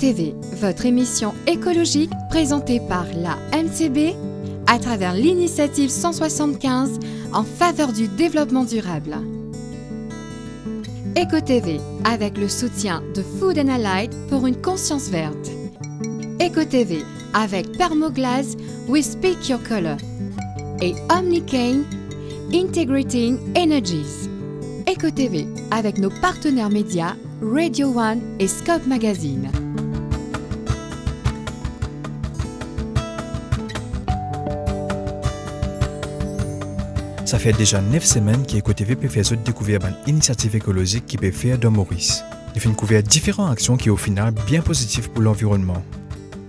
Éco-TV, votre émission écologique présentée par la MCB à travers l'initiative 175 en faveur du développement durable. Éco-TV avec le soutien de Food and Allied pour une conscience verte. Éco-TV avec Permoglass We Speak Your Color et Omnicane Integrating Energies. Éco-TV avec nos partenaires médias Radio One et Scope Magazine. Ça fait déjà 9 semaines qu'Éco-TV peut faire découvrir une initiative écologique qui peut faire dans Maurice. Il fait découvrir différentes actions qui au final bien positives pour l'environnement.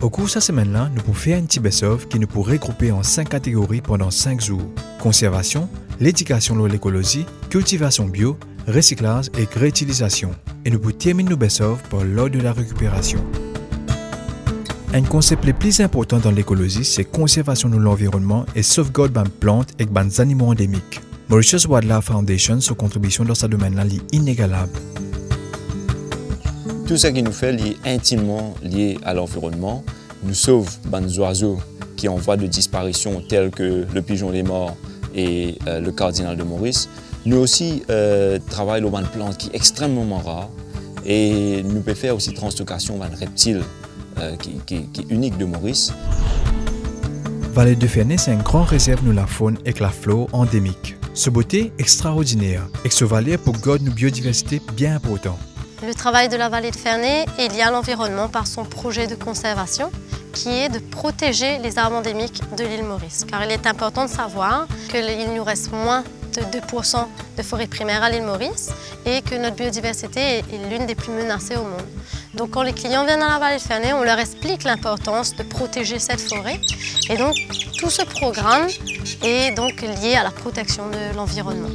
Au cours de cette semaine-là, nous pouvons faire un petit best-of qui nous pourrait regrouper en 5 catégories pendant 5 jours. Conservation, l'éducation de l'écologie, cultivation bio, recyclage et réutilisation. Et nous pouvons terminer nos best-of par l'ordre de la récupération. Un concept le plus important dans l'écologie, c'est conservation de l'environnement et sauvegarde des plantes et des animaux endémiques. Mauritius Wildlife Foundation, sa contribution dans ce domaine-là est inégalable. Tout ce qui nous fait est intimement lié à l'environnement. Nous sauve des oiseaux qui sont en voie de disparition tels que le pigeon des morts et le cardinal de Maurice. Nous aussi travaillons sur des plantes qui sont extrêmement rares et nous pouvons faire aussi translocation de reptiles qui est unique de Maurice. Vallée de Ferney, c'est une grande réserve de la faune et de la flore endémique. Ce beauté extraordinaire et ce vallée pour garder une biodiversité bien importante. Le travail de la vallée de Ferney est lié à l'environnement par son projet de conservation qui est de protéger les arbres endémiques de l'île Maurice. Car il est important de savoir qu'il nous reste moins de 2% de forêt primaire à l'île Maurice et que notre biodiversité est l'une des plus menacées au monde. Donc quand les clients viennent à la vallée de Ferney, on leur explique l'importance de protéger cette forêt. Et donc tout ce programme est donc lié à la protection de l'environnement.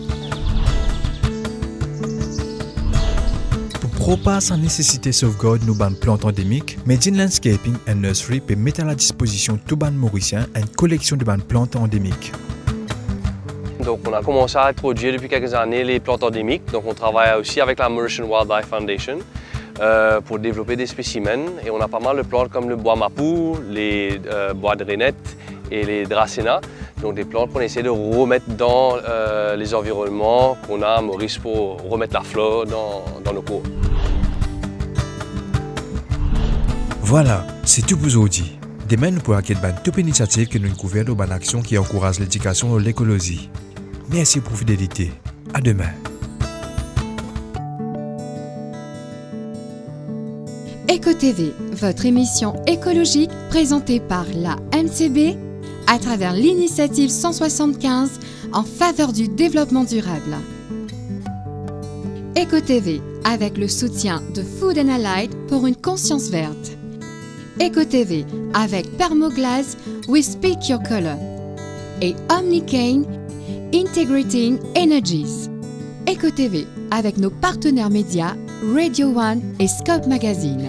Pour pas sans nécessité sauvegarde nos plantes endémiques, Medine Landscaping and Nursery peut mettre à la disposition tout ban mauricien une collection de plantes endémiques. Donc on a commencé à introduire depuis quelques années les plantes endémiques. Donc on travaille aussi avec la Mauritian Wildlife Foundation pour développer des spécimens. Et on a pas mal de plantes comme le bois mapou, les bois de rainette et les dracénas. Donc des plantes qu'on essaie de remettre dans les environnements qu'on a à Maurice pour remettre la flore dans nos cours. Voilà, c'est tout pour aujourd'hui. Demain, nous pourrons accueillir une toute initiative qui nous couvre dans une action qui encourage l'éducation de l'écologie. Merci pour votre fidélité. À demain. Éco-TV, votre émission écologique présentée par la MCB à travers l'initiative 175 en faveur du développement durable. Éco-TV avec le soutien de Food and Allied pour une conscience verte. Éco-TV avec Permoglass We Speak Your Color et Omnicane Integrating Energies. Éco-TV avec nos partenaires médias Radio One et Scope Magazine.